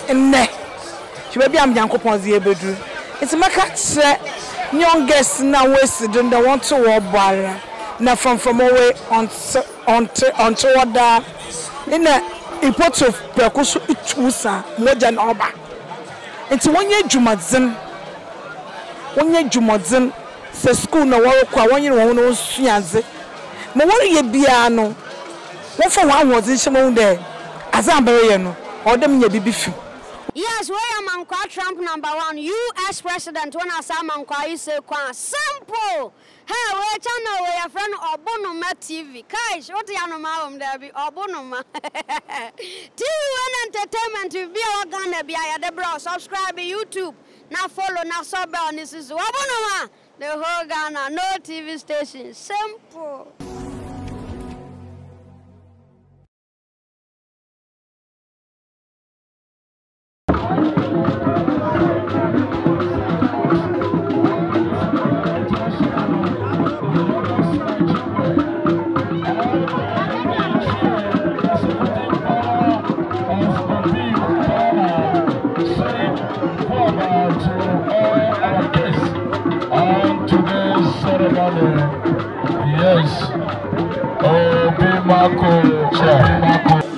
it in ne. She will be am yanko ponzi ebedu. It's my catch young guests now wasted and they want to walk bar. Now from away on toward that in a import of percussion itchusa more than oba. It's 1 year Jumadzin. 1 year Jumadzin. Se school na work 1 year one no suyanze. Mo worry ye biano. What for one was in Shimon there? As I'm very no, or them ye be few. Yes, where am I? Trump #1, U.S. President. When I say Manqua, you say simple. Hey, where channel where your friend Obonoma TV? Kaish, what you know, there be Obonoma. TV and entertainment will be our Ghana. Be I the bro. Subscribe to YouTube. Now follow. Now sub on this is Obonoma. The whole Ghana, no TV station. Simple.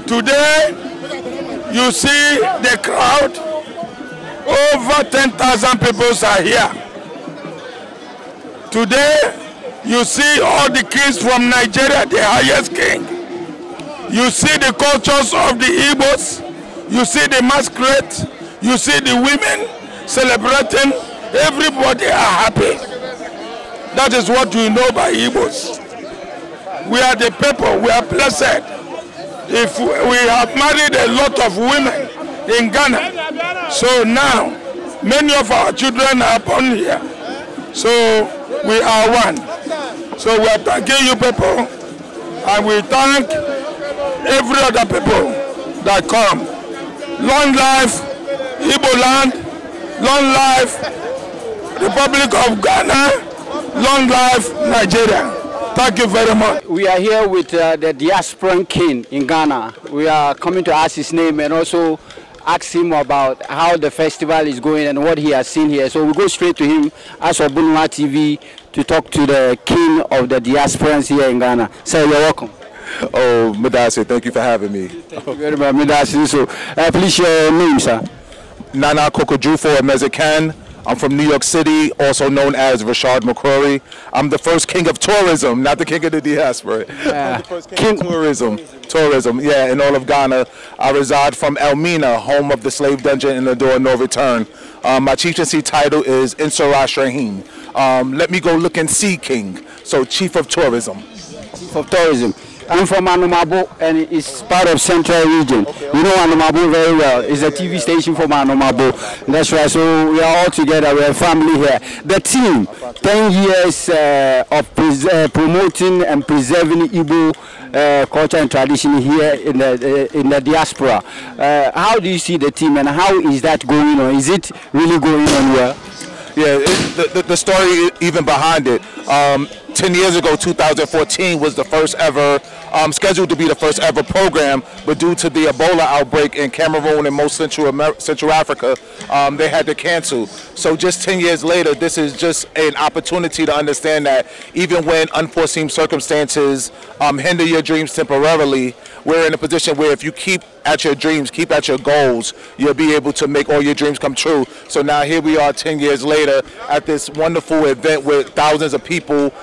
Today, you see the crowd. Over 10,000 people are here. Today, you see all the kings from Nigeria, the highest king. You see the cultures of the Igbos. You see the masquerade. You see the women celebrating. Everybody are happy. That is what we know by Igbos. We are the people. We are blessed. If we have married a lot of women in Ghana, so now many of our children are born here. So we are one. So we are thanking you people, and we thank every other people that come. Long life Igbo land, long life Republic of Ghana, long life Nigeria. Thank you very much. We are here with the diasporan king in Ghana. We are coming to ask his name and also ask him about how the festival is going and what he has seen here. So we go straight to him as Obonoma TV to talk to the king of the diasporans here in Ghana. Sir, you're welcome. Oh, Medasi, thank you for having me. Thank you very much, Medasi. So please share your name, sir. Nana Kokojufo Mezican. I'm from New York City, also known as Rashad McCrory. I'm the first king of tourism, not the king of the diaspora. I'm the first king of tourism, yeah, in all of Ghana. I reside from Elmina, home of the slave dungeon in the door of no return. My chieftaincy title is Insarash Rahim. Let me go look and see king, so chief of tourism. Chief of tourism. I'm from Anomabo and it's part of Central Region. You know Anomabo very well. It's a TV station from Anomabo. That's right. So we are all together. We're a family here. The team, 10 years of promoting and preserving Igbo culture and tradition here in the diaspora. How do you see the team and how is that going on? Is it really going on well? Yeah, the story even behind it. 10 years ago, 2014 was the first ever, scheduled to be the first ever program, but due to the Ebola outbreak in Cameroon and most Central Africa, they had to cancel. So just 10 years later, this is just an opportunity to understand that even when unforeseen circumstances hinder your dreams temporarily, we're in a position where if you keep at your dreams, keep at your goals, you'll be able to make all your dreams come true. So now here we are 10 years later at this wonderful event with thousands of people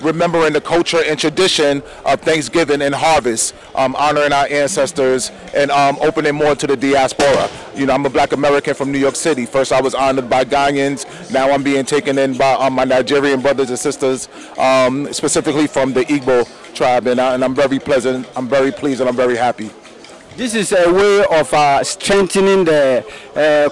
remembering the culture and tradition of Thanksgiving and harvest, honoring our ancestors and opening more to the diaspora. You know, I'm a black American from New York City. First I was honored by Ghanaians, now I'm being taken in by my Nigerian brothers and sisters, specifically from the Igbo tribe, and I'm very pleasant, I'm very pleased, and I'm very happy. This is a way of strengthening the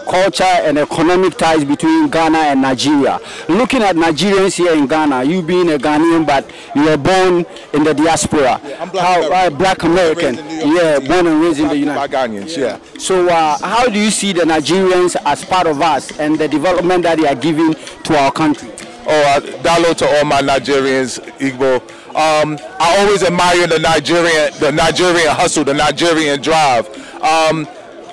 culture and economic ties between Ghana and Nigeria. Looking at Nigerians here in Ghana, you being a Ghanaian, but you were born in the diaspora. Yeah, I'm black American. Yeah, born and raised in the United States. Yeah. So how do you see the Nigerians as part of us and the development that they are giving to our country? Oh, download to all my Nigerians, Igbo. I always admire the Nigerian hustle, the Nigerian drive.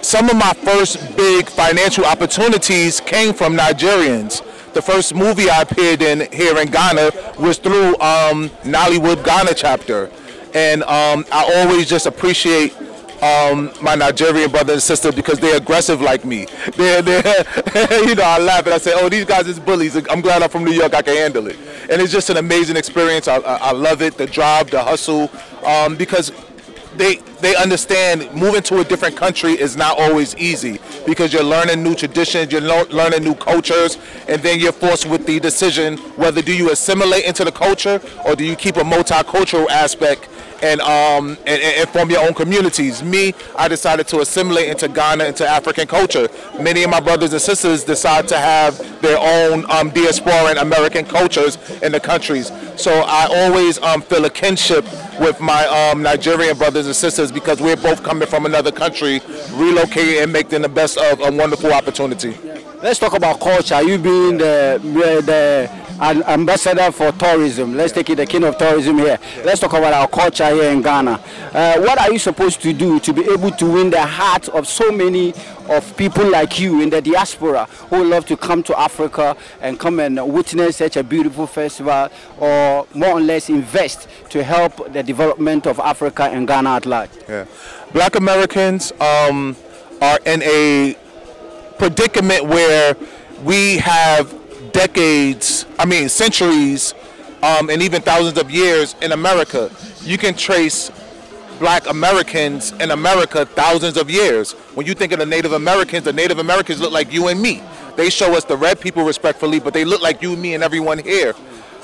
some of my first big financial opportunities came from Nigerians. The first movie I appeared in here in Ghana was through Nollywood Ghana chapter. And I always just appreciate my Nigerian brothers and sisters because they're aggressive like me. They're you know, I laugh and I say, oh, these guys is bullies. I'm glad I'm from New York, I can handle it. And it's just an amazing experience. I love it, the drive, the hustle, because they understand moving to a different country is not always easy because you're learning new traditions, you're learning new cultures, and then you're forced with the decision whether do you assimilate into the culture or do you keep a multicultural aspect and form your own communities. Me, I decided to assimilate into Ghana, into African culture. Many of my brothers and sisters decide to have their own diaspora and American cultures in the countries. So I always feel a kinship with my Nigerian brothers and sisters because we're both coming from another country, relocating and making the best of a wonderful opportunity. Let's talk about culture. You being the ambassador for tourism. Let's take it the king of tourism here. Let's talk about our culture here in Ghana. What are you supposed to do to be able to win the heart of so many of people like you in the diaspora who love to come to Africa and come and witness such a beautiful festival or more or less invest to help the development of Africa and Ghana at large? Yeah. Black Americans are in a predicament where we have decades, centuries, and even thousands of years in America. You can trace Black Americans in America thousands of years. When you think of the Native Americans look like you and me. They show us the red people respectfully, but they look like you and me and everyone here.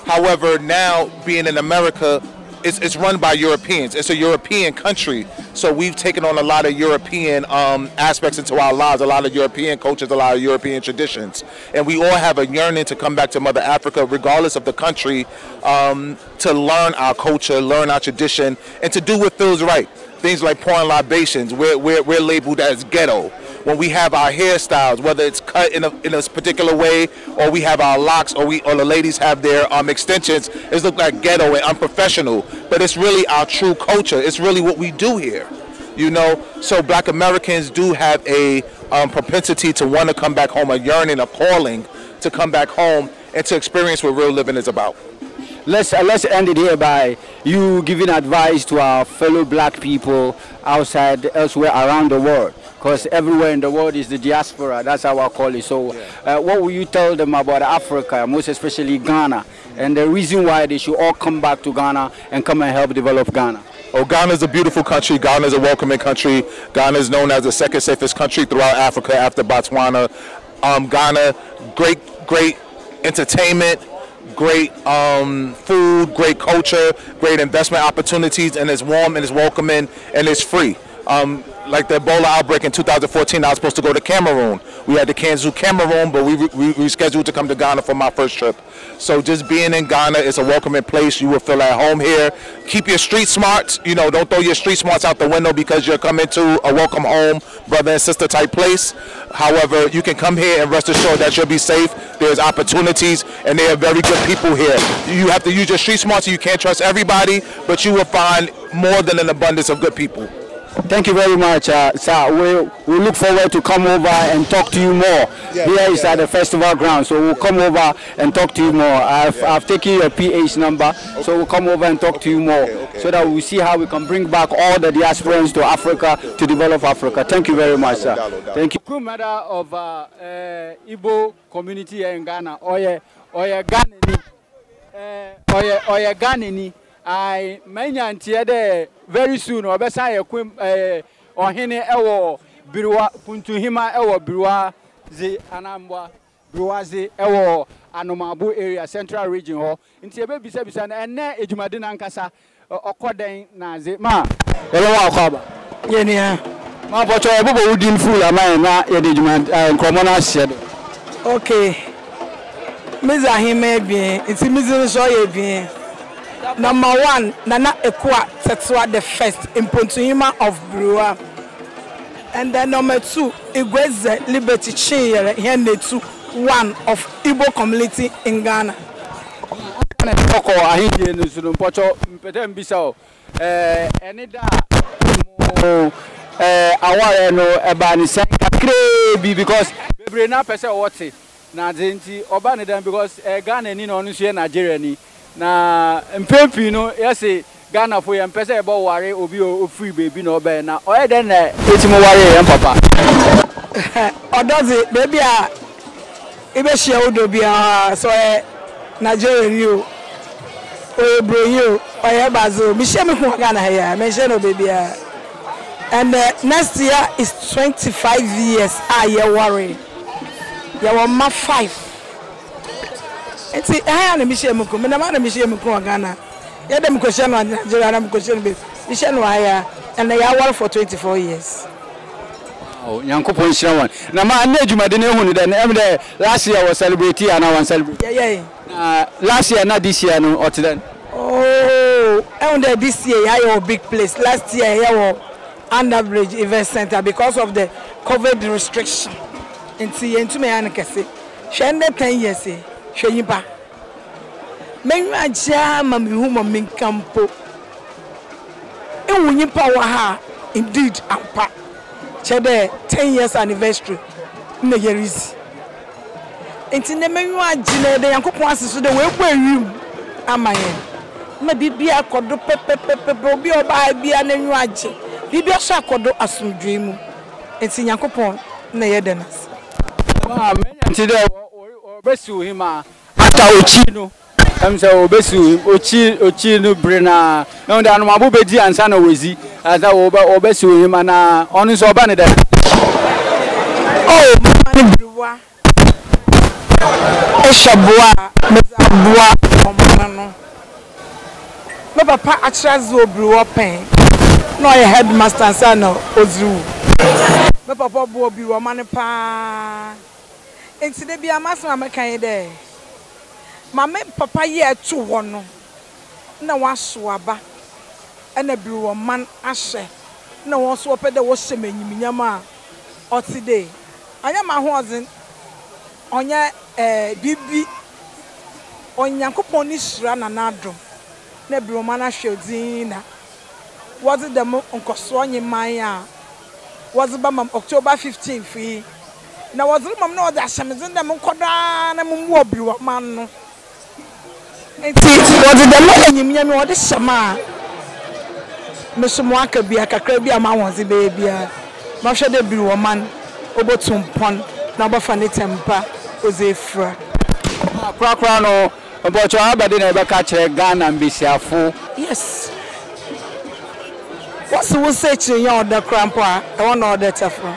However, now being in America, it's run by Europeans. It's a European country, so we've taken on a lot of European aspects into our lives, a lot of European cultures, a lot of European traditions. And we all have a yearning to come back to Mother Africa, regardless of the country, to learn our culture, learn our tradition, and to do what feels right. Things like pouring libations, we're labeled as ghetto. When we have our hairstyles, whether it's cut in a particular way, or we have our locks, or the ladies have their extensions, it looks like ghetto and unprofessional. But it's really our true culture. It's really what we do here, you know. So Black Americans do have a propensity to want to come back home, a yearning, a calling to come back home and to experience what real living is about. Let's end it here by you giving advice to our fellow Black people outside, elsewhere around the world. Because everywhere in the world is the diaspora, that's how I call it. So what will you tell them about Africa, most especially Ghana, and the reason why they should all come back to Ghana and come and help develop Ghana? Oh, Ghana is a beautiful country. Ghana is a welcoming country. Ghana is known as the second safest country throughout Africa after Botswana. Ghana, great entertainment, great food, great culture, great investment opportunities, and it's warm and it's welcoming and it's free. Like the Ebola outbreak in 2014, I was supposed to go to Cameroon. We had to cancel Cameroon, but we rescheduled to come to Ghana for my first trip. So just being in Ghana is a welcoming place. You will feel at home here. Keep your street smarts. You know, don't throw your street smarts out the window because you're coming to a welcome home, brother and sister type place. However, you can come here and rest assured that you'll be safe. There's opportunities, and there are very good people here. You have to use your street smarts. You can't trust everybody, but you will find more than an abundance of good people. Thank you very much, sir. We look forward to come over and talk to you more. Here is at the festival ground, so we'll come over and talk to you more. I've taken your PA's number, so we'll come over and talk to you more, so that we'll see how we can bring back all the diasporans to Africa to develop Africa. Thank you very much, sir. Thank you. Crew member of Igbo community here in Ghana, Oye Ghanaian. I manya ntie de very soon obesa yekwem ohene ewo biruwa puntuhima ewo biruwa ze anambwa biruwa ze ewo anomabu area central region ho nti ebe bisa na enne ejumade na nkasa okoden na ze ma elewa akwaba yeni ha ma bocho ebobo udin full amai na yede ejumade nkomo na hyedo. Okay, miza hime bien nti mizi so ye bien. Number one, Nana Ekwa Tetua the first in Pontuhima of Brewer. And then number two, Ugoeze Liberty Ihenetu, one of Igbo community in Ghana. aware no eba ni sen kakrebi because bebre na pese wote na denti oba ne dan because Ghana ni no no so Nigeria ni na mpempi no yesi Ghana for yam pese eba ware obi o free baby no oba na oye den na etimo ware yam papa odozi baby a ibe share odo bia so Nigeria ni o bro you oye bazo mi share me ko Ghana here me share no baby a. And next year is 25 years. You worry. You were my 5. And see, I am a Michelle Muku. My man, Michelle Muku, Ghana. You have a question on Nigeria. I'm question with Michelle Wire, and they are work for 24 years. Oh, young couple in Shawan. Now, my name is then last year was celebrating, and I want to celebrate. Yeah. Last year, not this year, no, or today. Oh, and this year, I have a big place. Last year, I have Underbridge Event Center because of the COVID restriction. And see, and to me, I can say, she ended 10 years. She yipa. Many jam and whom a min campo. And when you power her, indeed, and pa. She 10 years anniversary. No, here is. And in the menu, I did the uncle passes to the way where you am I. Maybe be a codo pepe be or buy be an enrage. Bibi asha kodo asumdwe mu enti Yakopon na ye denas enti de obesu him ata ochi no am say obesu ochi no brena no da no mabo bedi ansa na wezi ata obesu him na onu so oba ne de oh mama ni bruwa eshaboa mezaboa mama no me papa atrazo bruwa pen no a headmaster son Ozu. Me papa bo bi wo mane pa. Enti de bia masema mekan de. Ma me papa ye etu wo no. Na waso aba. Na bi wo man ahye. Na wo so opede wo hye manyiminyama a oti de. Anya ma ho ozin. Onya bibi. Onyankopon ni hira na nadom. Na bi wo man ahye odin na. Was it the Unkoswany Maya? Was it Bam October 15th free? Now was it Mam no that Shamazin the Munkodan and Mumwobu man? And was it the man you mean what is Shama? Mr. Mwaka be a Kakrabia man was the baby. Masha de Blue man, Obotum Pond, number Fanny Temper, was a fra. Crocrano about your abadi never catch a gun and be full. Yes. What's the one say to you the crampa? I want all that from.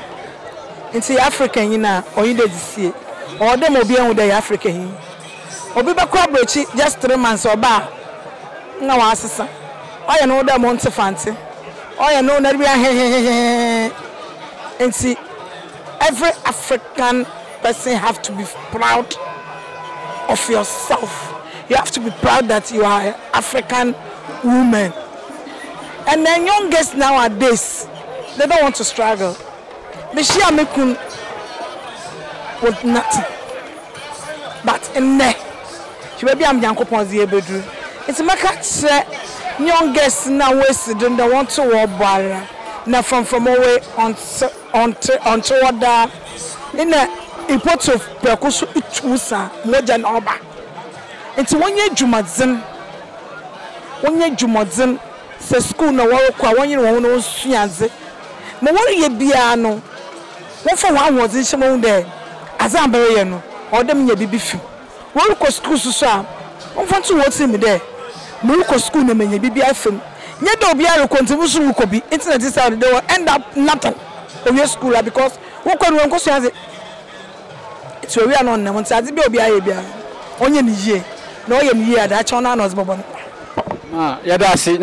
Into African, you know, or you did see, or them will be on the African. Or be back just 3 months or back. No, answer. I know that Monte Fancy. I know that we are here. And see, every African person have to be proud of yourself. You have to be proud that you are an African woman. And then youngest nowadays, they don't want to struggle. Meshia Mekun was nothing. But in there, she will be a Yakopon Ziebedu. It's a matter youngest now wasted and they want to walk by. Now from away on toward the in a import of Percusu Itusa, Mojan Oba. It's 1 year Jumadzin. 1 year Jumadzin. Se school na wo kwa wonyi wo no suanze mo wori ye bia no wo fa wa wodin shemo de azambere ye no o dem nya bibi fi wo ko school so a wo fa tu wo ti mi de mo ko school na menya bibi afem nya de obi are contribution ko bi internet is out they will end up nothing o ye school because wo ko no ko suanze it's we are not na mo ntaze bi obi aye bia onye ni ye na o ye ni ye ada cha na no zbobo yada si